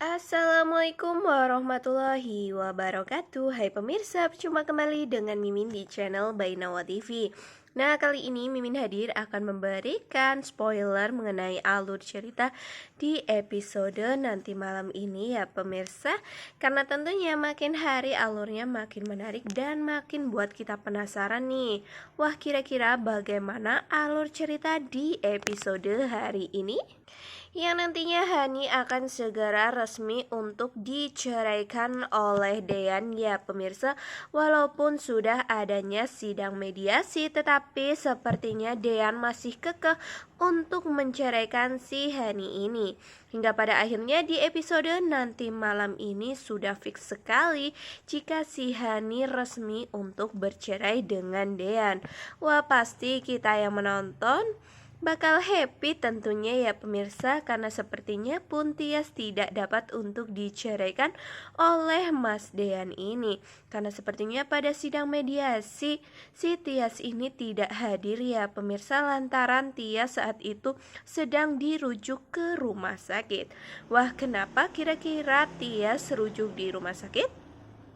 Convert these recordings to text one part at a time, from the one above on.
Assalamualaikum warahmatullahi wabarakatuh. Hai pemirsa, berjumpa kembali dengan Mimin di channel Bainawa TV. Nah, kali ini Mimin hadir akan memberikan spoiler mengenai alur cerita di episode nanti malam ini ya pemirsa. Karena tentunya makin hari alurnya makin menarik dan makin buat kita penasaran nih. Wah, kira-kira bagaimana alur cerita di episode hari ini? Yang nantinya Hani akan segera resmi untuk diceraikan oleh Dean ya pemirsa. Walaupun sudah adanya sidang mediasi, tetapi sepertinya Dean masih kekeh untuk menceraikan si Hani ini. Hingga pada akhirnya di episode nanti malam ini sudah fix sekali jika si Hani resmi untuk bercerai dengan Dean. Wah, pasti kita yang menonton bakal happy tentunya ya pemirsa, karena sepertinya pun Tias tidak dapat untuk diceraikan oleh Mas Dean ini. Karena sepertinya pada sidang mediasi si Tias ini tidak hadir ya pemirsa, lantaran Tias saat itu sedang dirujuk ke rumah sakit. Wah, kenapa kira-kira Tias rujuk di rumah sakit?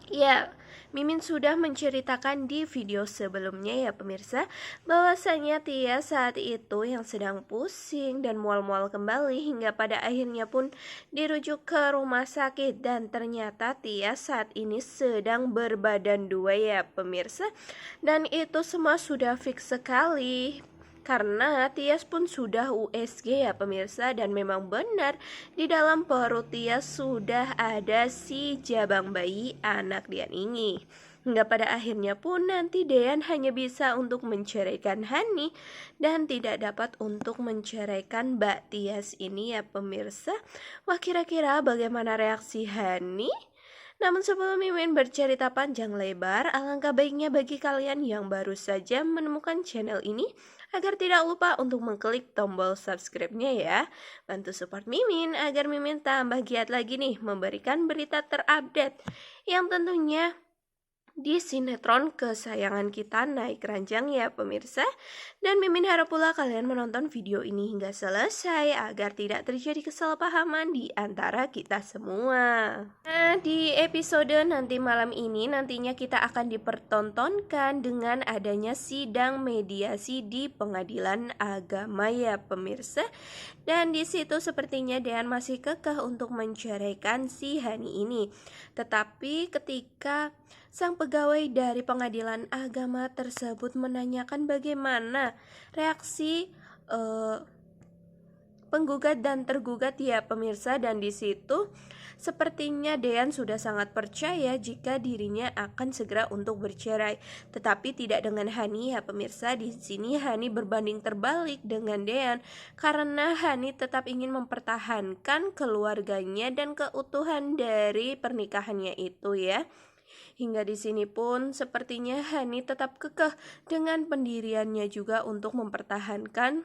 Ya, Mimin sudah menceritakan di video sebelumnya ya pemirsa, bahwasanya Tia saat itu yang sedang pusing dan mual-mual kembali hingga pada akhirnya pun dirujuk ke rumah sakit. Dan ternyata Tia saat ini sedang berbadan dua ya pemirsa. Dan itu semua sudah fix sekali, karena Tias pun sudah USG ya pemirsa. Dan memang benar di dalam perut Tias sudah ada si jabang bayi anak Dean ini. Hingga pada akhirnya pun nanti Dean hanya bisa untuk menceraikan Hani dan tidak dapat untuk menceraikan Mbak Tias ini ya pemirsa. Wah, kira-kira bagaimana reaksi Hani? Namun sebelum Mimin bercerita panjang lebar, alangkah baiknya bagi kalian yang baru saja menemukan channel ini agar tidak lupa untuk mengklik tombol subscribe-nya ya. Bantu support Mimin agar Mimin tambah giat lagi nih memberikan berita terupdate yang tentunya di sinetron kesayangan kita Naik Ranjang ya pemirsa. Dan Mimin harap pula kalian menonton video ini hingga selesai agar tidak terjadi kesalahpahaman di antara kita semua. Nah, di episode nanti malam ini nantinya kita akan dipertontonkan dengan adanya sidang mediasi di pengadilan agama ya pemirsa. Dan di situ sepertinya Dean masih kekeh untuk menceraikan si Hani ini. Tetapi ketika sang pegawai dari pengadilan agama tersebut menanyakan bagaimana reaksi penggugat dan tergugat ya pemirsa, dan di situ sepertinya Dean sudah sangat percaya jika dirinya akan segera untuk bercerai, tetapi tidak dengan Hani ya pemirsa. Di sini Hani berbanding terbalik dengan Dean karena Hani tetap ingin mempertahankan keluarganya dan keutuhan dari pernikahannya itu ya. Hingga di sini pun sepertinya Hani tetap kekeh dengan pendiriannya juga untuk mempertahankan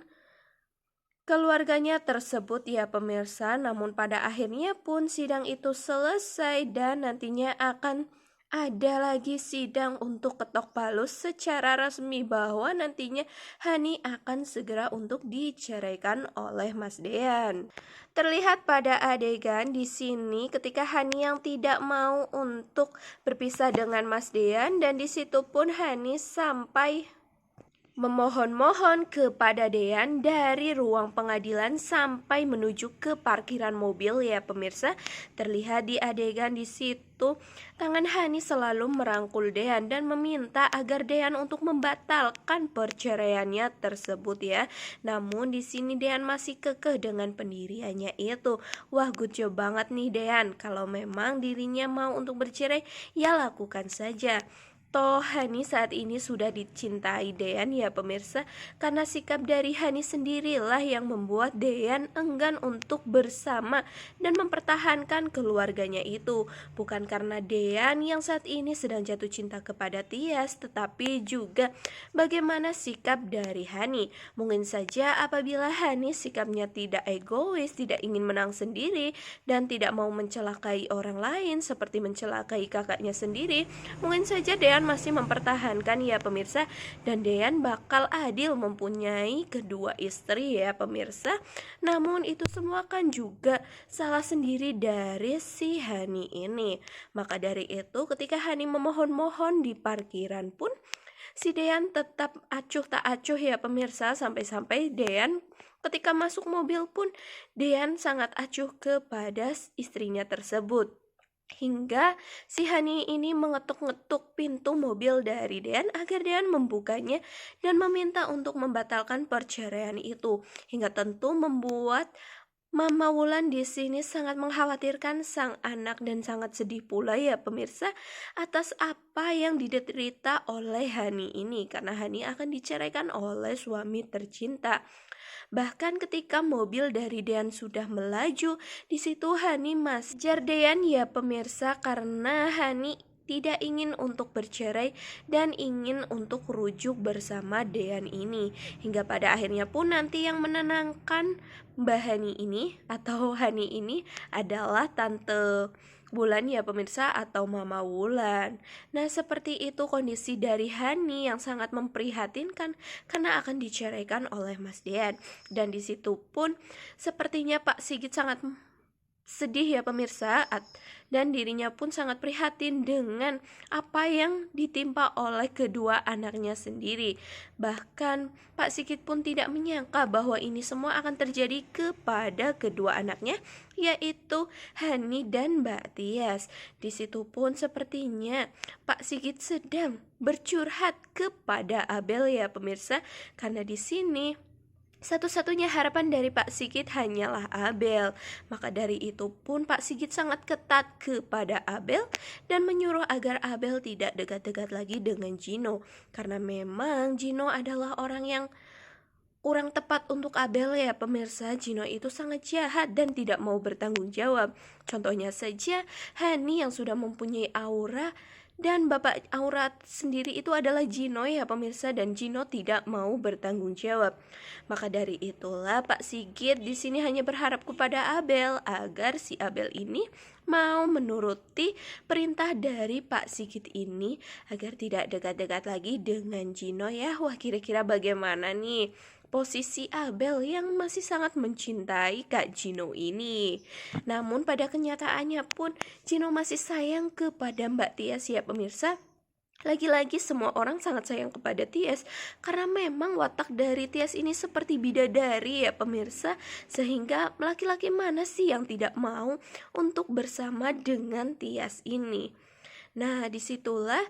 keluarganya tersebut ya pemirsa. Namun pada akhirnya pun sidang itu selesai dan nantinya akan ada lagi sidang untuk ketok palu secara resmi bahwa nantinya Hani akan segera untuk diceraikan oleh Mas Dean. Terlihat pada adegan di sini ketika Hani yang tidak mau untuk berpisah dengan Mas Dean, dan di situ pun Hani sampai memohon-mohon kepada Dean dari ruang pengadilan sampai menuju ke parkiran mobil ya pemirsa. Terlihat di adegan di situ tangan Hani selalu merangkul Dean dan meminta agar Dean untuk membatalkan perceraiannya tersebut ya. Namun di sini Dean masih kekeh dengan pendiriannya itu. Wah, good job banget nih Dean. Kalau memang dirinya mau untuk bercerai, ya lakukan saja. Toh Hani saat ini sudah dicintai Dean ya pemirsa, karena sikap dari Hani sendirilah yang membuat Dean enggan untuk bersama dan mempertahankan keluarganya itu. Bukan karena Dean yang saat ini sedang jatuh cinta kepada Tias, tetapi juga bagaimana sikap dari Hani. Mungkin saja apabila Hani sikapnya tidak egois, tidak ingin menang sendiri, dan tidak mau mencelakai orang lain seperti mencelakai kakaknya sendiri, mungkin saja Dean akan masih mempertahankan ya pemirsa, dan Dean bakal adil mempunyai kedua istri ya pemirsa. Namun itu semua kan juga salah sendiri dari si Hani ini. Maka dari itu ketika Hani memohon-mohon di parkiran pun si Dean tetap acuh tak acuh ya pemirsa, sampai-sampai Dean ketika masuk mobil pun Dean sangat acuh kepada istrinya tersebut. Hingga si Hani ini mengetuk-ngetuk pintu mobil dari Dean agar Dean membukanya dan meminta untuk membatalkan perceraian itu. Hingga tentu membuat Mama Wulan di sini sangat mengkhawatirkan sang anak dan sangat sedih pula ya pemirsa atas apa yang diderita oleh Hani ini, karena Hani akan diceraikan oleh suami tercinta. Bahkan ketika mobil dari Dean sudah melaju, di situ Hani masih Dean ya pemirsa, karena Hani tidak ingin untuk bercerai dan ingin untuk rujuk bersama Dean ini. Hingga pada akhirnya pun nanti yang menenangkan Mbak Hani ini atau Hani ini adalah Tante Wulan ya pemirsa, atau Mama Wulan. Nah seperti itu kondisi dari Hani yang sangat memprihatinkan karena akan diceraikan oleh Mas Dean. Dan di situ pun sepertinya Pak Sigit sangat sedih ya pemirsa, dan dirinya pun sangat prihatin dengan apa yang ditimpa oleh kedua anaknya sendiri. Bahkan Pak Sigit pun tidak menyangka bahwa ini semua akan terjadi kepada kedua anaknya, yaitu Hani dan Mbak Tias. Di situ pun sepertinya Pak Sigit sedang bercurhat kepada Abel ya pemirsa, karena di sini satu-satunya harapan dari Pak Sigit hanyalah Abel. Maka dari itu pun Pak Sigit sangat ketat kepada Abel dan menyuruh agar Abel tidak dekat-dekat lagi dengan Gino. Karena memang Gino adalah orang yang kurang tepat untuk Abel ya pemirsa. Gino itu sangat jahat dan tidak mau bertanggung jawab. Contohnya saja Hani yang sudah mempunyai aura, dan bapak Aura sendiri itu adalah Gino ya pemirsa, dan Gino tidak mau bertanggung jawab. Maka dari itulah Pak Sigit di sini hanya berharap kepada Abel agar si Abel ini mau menuruti perintah dari Pak Sigit ini agar tidak dekat-dekat lagi dengan Gino ya. Wah, kira-kira bagaimana nih posisi Abel yang masih sangat mencintai Kak Gino ini? Namun pada kenyataannya pun Gino masih sayang kepada Mbak Tias ya pemirsa. Lagi-lagi semua orang sangat sayang kepada Tias karena memang watak dari Tias ini seperti bidadari ya pemirsa. Sehingga laki-laki mana sih yang tidak mau untuk bersama dengan Tias ini? Nah disitulah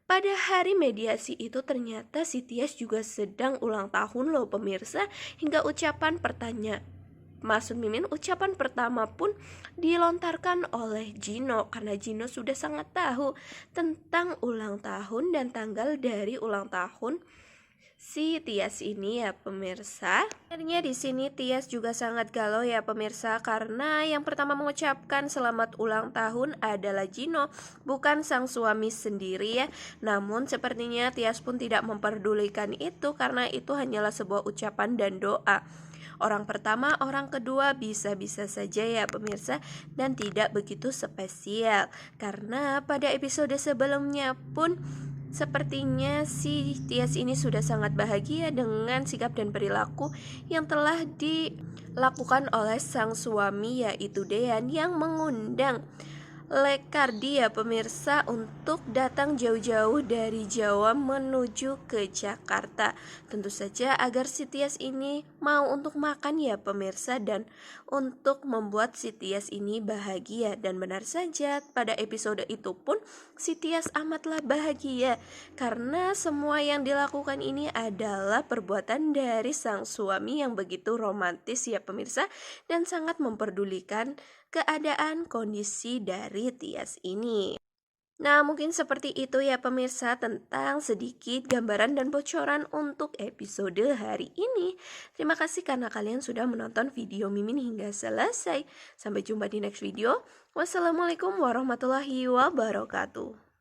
pada hari mediasi itu ternyata si Tias juga sedang ulang tahun loh pemirsa. Hingga ucapan ucapan pertama pun dilontarkan oleh Gino, karena Gino sudah sangat tahu tentang ulang tahun dan tanggal dari ulang tahun si Tias ini ya pemirsa. Akhirnya di sini Tias juga sangat galau ya pemirsa, karena yang pertama mengucapkan selamat ulang tahun adalah Gino, bukan sang suami sendiri ya. Namun sepertinya Tias pun tidak memperdulikan itu karena itu hanyalah sebuah ucapan dan doa. Orang pertama, orang kedua bisa-bisa saja ya pemirsa, dan tidak begitu spesial. Karena pada episode sebelumnya pun sepertinya si Tias ini sudah sangat bahagia dengan sikap dan perilaku yang telah dilakukan oleh sang suami, yaitu Dean, yang mengundang Lekardi ya pemirsa untuk datang jauh-jauh dari Jawa menuju ke Jakarta. Tentu saja agar si Tias ini mau untuk makan ya pemirsa, dan untuk membuat si Tias ini bahagia. Dan benar saja pada episode itu pun si Tias amatlah bahagia karena semua yang dilakukan ini adalah perbuatan dari sang suami yang begitu romantis ya pemirsa, dan sangat memperdulikan keadaan kondisi dari Tias ini. Nah, mungkin seperti itu ya pemirsa tentang sedikit gambaran dan bocoran untuk episode hari ini. Terima kasih karena kalian sudah menonton video Mimin hingga selesai. Sampai jumpa di next video. Wassalamualaikum warahmatullahi wabarakatuh.